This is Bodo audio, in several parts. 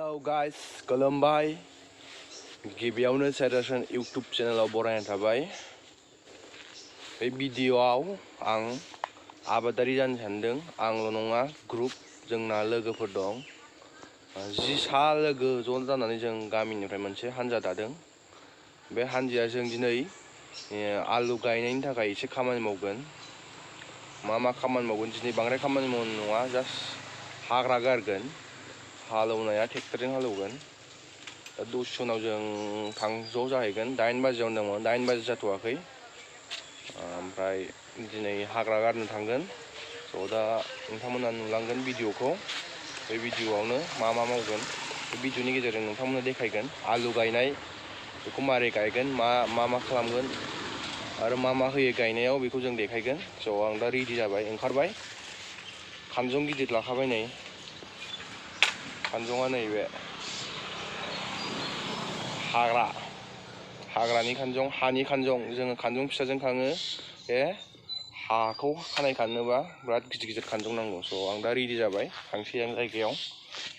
Hello guys, खुलुमबाय गिबियावनो सेरेसन YouTube चेनेलाव बरायनाय थाबाय। बे भिडिअआव आं आबादारि जानो सानदों। आंल' नङा, ग्रुप जोंना लोगोफोर दं। 10 सा लोगो ज' जानानै जों गामिनिफ्राय मोनसे हानजा दादों। बे हानजाया जों दिनै आलु गायनायनि थाखाय एसे खामानि मावगोन। मा खामानि मावगोन दिनै बांद्राय खामानि मावनाय नङा, जास्ट हाग्रा गारगोन। हालौनाया ट्रेक्टरजों हालौगोन। दा दसे उनाव जों ज' जाहैगोन। 8 बाजियाव दंमोन, 8 बाजि जाथ'वाखै। ओमफ्राय दिनै हाग्रा गारनो थांगोन। स' दा नोंथांमोना नुलांगोन भिडिअखौ। बे भिडिअआवनो मा मावगोन, बे भिडिअनि गेजेरजों नोंथांमोना देखायगोन। आलु गायनाय, बेखौ मारै गायगोन, मा खालामगोन आरो मा होयो गायनायाव, बेखौ जों देखायगोन। स' आं दा रेडि जाबाय, ओंखारबाय। खानजं गिदिर लाखाबाय नै। खानजङा नैबे हाग्रानि खानजं, हानि खानजं। जोङो खानजं फिसाजों खाङो। बे हाखौ खानाय खानोबा बिराद गिदिर खानजं नांगौ। स' आं दा रेडि जाबाय, थांसै आं जायगायाव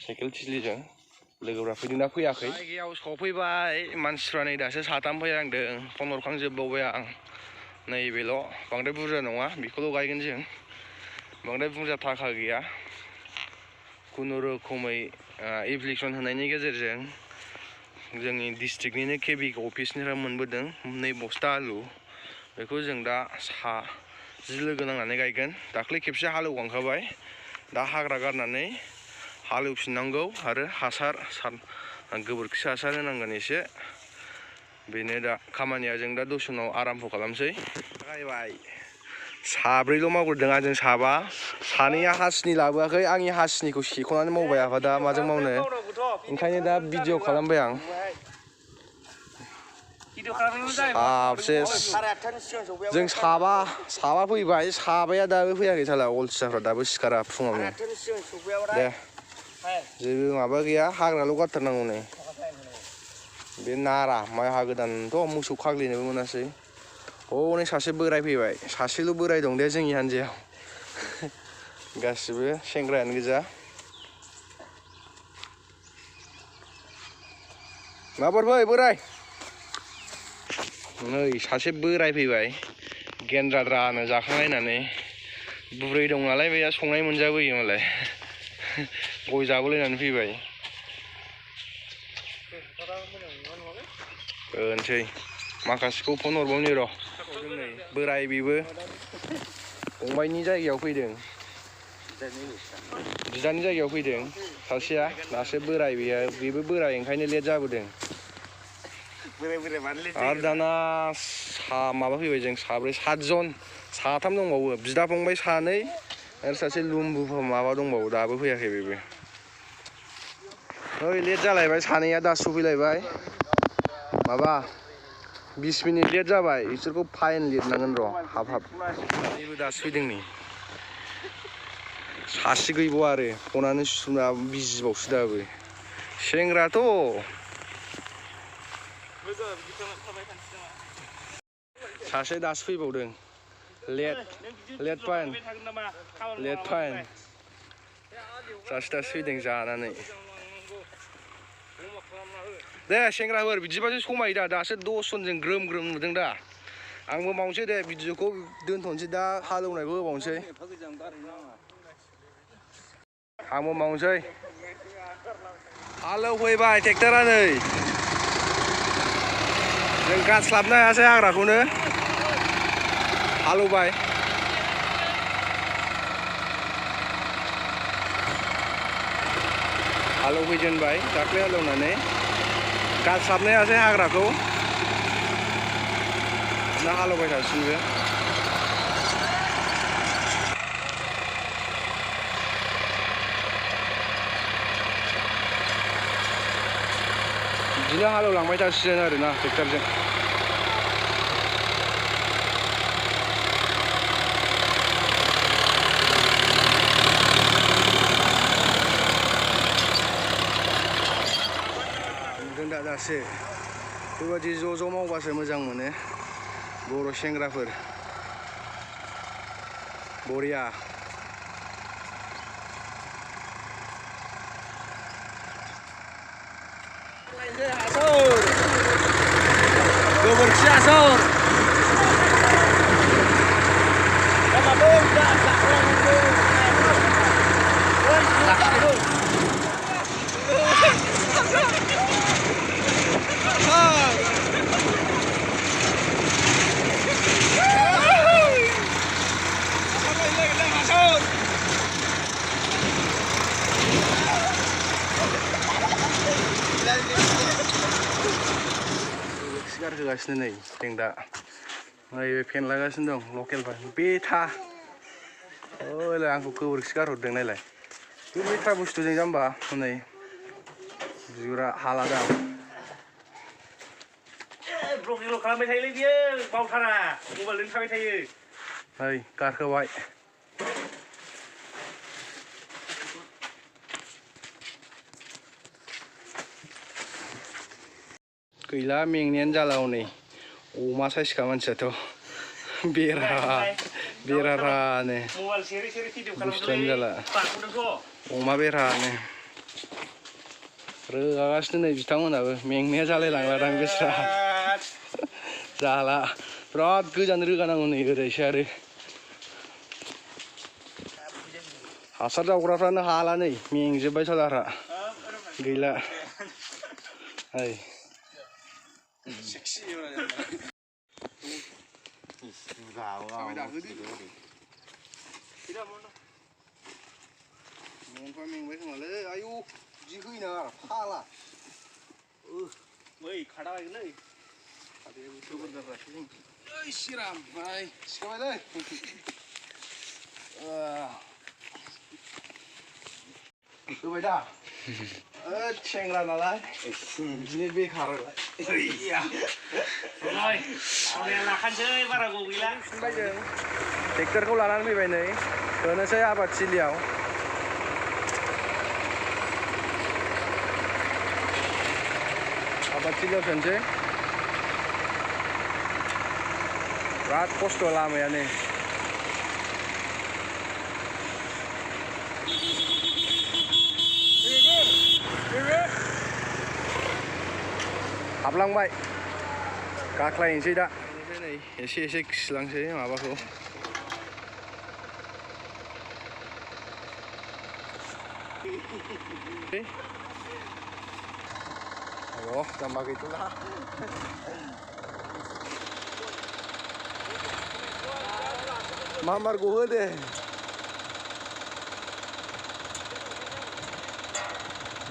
साइकेल थिलिजों। लोगोफ्रा फैदोंना फैयाखै? जायगायाव सफैबाय। मानसिफ्रा नै दासो साथाम फैहांदों। फन हरखांजोबबावबाय आं। नैबेल' बांद्राय बुरजा नङा, बेखौल' गायगोन जों। बांद्राय बुरजा थाखा गैया। खुनुरुखुमै एप्लिकेसन होनायनि गेजेरजों जोंनि डिस्ट्रिक्टनिनो केबि अफिसनिफ्राय मोनबोदों 2 बस्ता आलु। बेखौ जों दा 10 लोगो नांनानै गायगोन। दाख्लै खेबसे हालौखांखाबाय। दा हाग्रा गारनानै हालौफिननांगौ आरो गोबोरखि हासार होनांगोन एसे। बेनो दा खामानिया। जों दा दसे उनाव आराम्भ खालामसै। गायबाय। 7 मावग्रोदों, आंजों 7। 2 हासिनि लाबोआखै। आंनि हासिनिखौ सेख'नानै मावबाय आफा। दा माजों मावनो, ओंखायनो दा भिडिअ खालामबाय आं। जों 7 फैबाय। 7 दाबो फैयाखै साला अलसियाफ्रा, दाबो सिखारा फुङावनो। दे जेबो माबा गैया, हाग्राल' गारथारनांगौ नै। बे नारा माइ हागोदानथ' मोसौ खाग्लिनोबो मोनासै। हनै सासे बोराय फैबाय। सासेल' बोराय दं दे जोंनि हान्जायाव। गासिबो सेंग्रायानो गोजा। माबार फै बोराय। नै सासे बोराय फैबाय, गेन्द्राद्रानो जाखांलायनानै। बुरै दं नालाय, बेहा संनाय मोनजाबोयो मालाय। गय जाबोलायनानै फैबाय। होनसै माखासेखौ फन हरबावनि र'। बोराय बेबो फंबायनि जायगायाव फैदों। बिदानि जायगायाव फैदों सासेया। दासो बोराय, बेबो बोराय, ओंखायनो लेट जाबोदों। आरो दाना माबा फैबाय, जों 7 जन। 3 दंबावो, बिदा फंबाय 2 आरो सासे लुम्बु माबा दंबावो, दाबो फैयाखै बेबो। ओइ लेट जालायबाय, 2 दासो सफैलायबाय। माबा 20 मिनिट लेट जाबाय। बिसोरखौ फाइन लिरनांगोन र'। हाब बेबो दासो फैदों नै। सासे गैबावा आरो, फनानो बिजिबावसो दाबो। सेंग्राथ'। सासे दासो फैबावदों। Late fine. सासे दासो फैदों जानानै। दे सेंग्राफोर, बिदिबासो समायो दा। दासो 10 जनजों ग्रोम नुदों दा। आंबो मावनोसै दे, भिडिअखौ दोनथ'नोसै दा। हालौनायखौ होबावनोसै। आंबो मावनोसै। हालौफैबाय ट्रेक्टरा नै। जों गारस्लाबनो हायासै हाग्राखौनो। हालौबाय। हालौफैजेनबाय दाख्लै हालौनानै। गारस्लाबनो हायासै हाग्राखौ। दा हालौबाय थासिगोनबो। बिदिनो हालौलांबाय थासिगोन आरोना ट्रेक्टरजों। नुदों दा दासो। बेबायदि ज' मावबासो मोजां मोनो। बर' सेंग्राफोर बरिया। Goberksi asor. सिगार होगासिनो नै जों दा नैबे फेन लागासिनो दं लकेल बेथा ओइ आंखौ गोबोरखि गारहरदों नायलाय बे बेथा बुस्थुजों जाम्बा हनै बिगुरा हालादां ब्लगिंल' खालामबाय थायोलै बियो बावथारा मबाइलजों थाबाय थायो नै गारहोबाय गैला मेंनायानो जाला हनै अमा साइसखा मानसियाथ' बेरारानो मबाइल सेरै सेरै भिडिअ बुस्थुआनो जाला खालामदोंलै अमा बेरानो रोगागासिनो नै बिथांमोनाबो मेंनाया जालायलांलादां बिस्रा जाला बिराद गोजान रोगानांगौ नै ओरैसो आरो हासार जावग्राफ्रानो हाला नै मेंजोब्बाय सालाफ्रा गैला ओइ मेंबाय खोमालै आयु बिदि होनाङा फाला ओइ खादा लायगोनलै ओइ सिराम ओइ सिखाबायलै होबाय दा सेंग्रा नालाय बिदिनो बेखारलाय लाखानोसै बारा गोबाव गैला फुबाय जों ट्रेक्टरखौ लानानै फैबाय नै होनोसै आबादथिलियाव आबादथिलियाव सोनोसै बिराद खस्थ' लामायानो हाबलांबाय गाख्लायनोसै दा नै एसे एसे खिलांसै माबाखौ aduh gampang gitulah mamar gue deh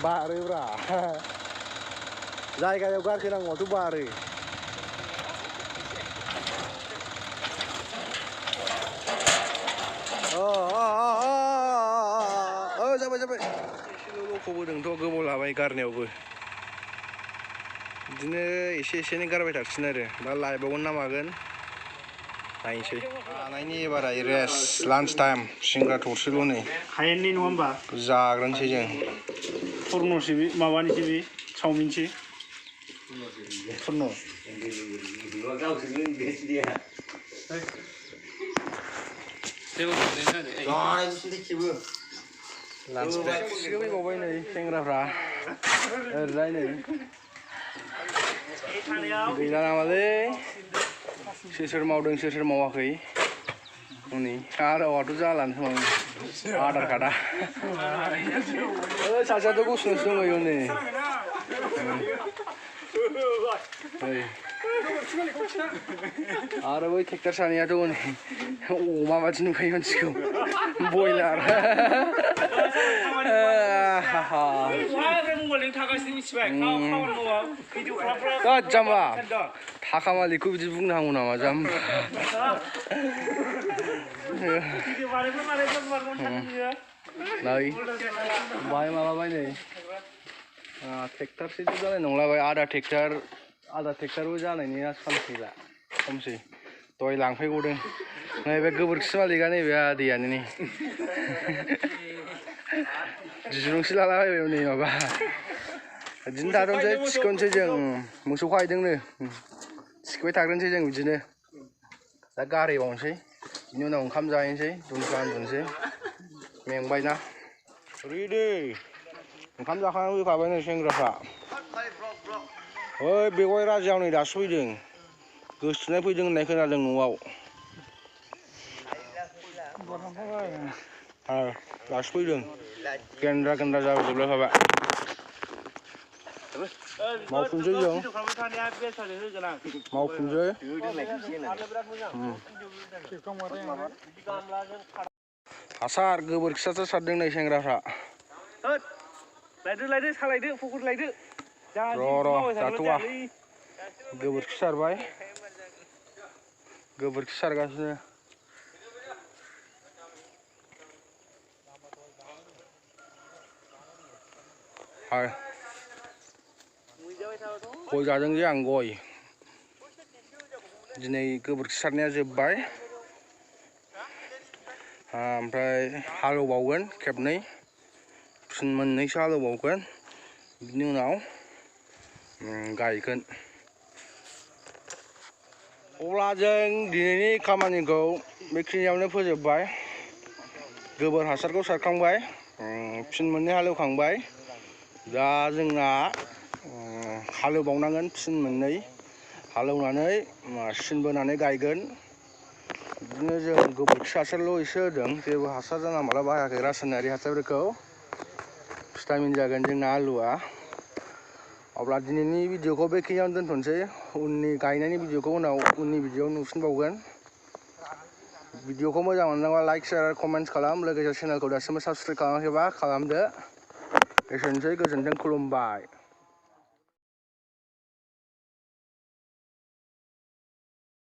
baru bra जायगायाव गारखोनांगौआथ' बारो जाबाय जाबाय एसेल' लख'बोदोंथ' गोबाव लाबाय गारनायावबो बिदिनो एसे एसेनै गारबाय थासिगोन आरो दा लायबावगोन ना मागोन नायनोसै जानायनि एबारा रेस्ट लान्च टाइम सिंग्रा थरसेल' नै हायेननि नङा होमबा जाग्रोनोसै जों फर्न'सो बे माबानिसो बे चावमिनसो फर्न' लान्च ब्रेक फैबावबाय नै सेंग्राफ्रा ओरैजाय नै गैला नामालै सोर सोर मावदों सोर सोर मावाखै हनै आदावाथ' जालानो खोमा आधार कार्डआ सासेयाथ' गसंनासो दंबायो हनै आरो बै ट्रेक्टर सानैयाथ' हनै अमा बादि नुखायो मानसिखौ बयलार जाम्बा थाखा मालिकखौ बिदि बुंनो हागौ नामा जाम्बा नै बाहाय माबाबाय नै ट्रेक्टरसो जानाय नंला बाय आधा ट्रेक्टरबो जानायनि चान्स गैला खमसै दहाय लांफैबावदों नैबे गोबोरखि मालिकआ नैबे आदैयानो नै दिरुंसो लालाबायबाय नै माबा बिदिनो थाथ'नोसै थिखोनोसै जों मोसौ खाहैदोंनो थिखोबाय थाग्रोनोसै जों बिदिनो दा गारहैबावनोसै बिनि उनाव ओंखाम जाहैनोसै उन्दुनोसै मेंबायना रेडि ओंखाम जाखांनानै फैखाबाय नै सेंग्राफ्रा ओइ बेवाइ राजायाव नै दासो फैदों गोसोथोनाय फैदों होननाय खोनादों न'आव दासो फैदों गेन्द्रा गेन्द्रा जाबोजोबलायखाबाय मावफिनसै जों मावफिनसै हासार गोबोरखि हासार सारदों नै सेंग्राफ्रा लायदो सालायदो फुख्रि लायदो र' जाथ'वा गोबोरखि सारबाय गोबोरखि सारगासिनो गय जादों जे आं गय दिनै गोबोरखि सारनाया जोब्बाय ओमफ्राय हालेवबावगोन खेबनै फिन मोननैसो हालेवबावगोन बिनि उनाव गायगोन अब्ला जों दिनैनि खामानिखौ बेखिनियावनो फोजोबबाय गोबोर हासारखौ सारखांबाय फिन मोननै हालेवखांबाय दा जोंना हालेवबावनांगोन फिन मोननै हालेवनानै सिन बोनानै गायगोन बिदिनो जों गोबोरखि हासारल' एसे होदों जेबो हासार जानला मानला बाहायाखै रासायनारि हासारफोरखौ भिटामिन जागोन जोंना आलुआ अब्ला दिनैनि भिडिअखौ बेखिनियावनो दोनथ'नोसै उननि गायनायनि भिडिअखौ उननि भिडिअआव नुफिनबावगोन भिडिअखौ मोजां मोनदोंबा लाइक शेयार कमेन्ट खालाम लोगोसे चेनेलखौ दासिमबो साबसक्राइब खालामाखैबा खालामदो एसेनोसै गोजोन्थों खुलुमबाय।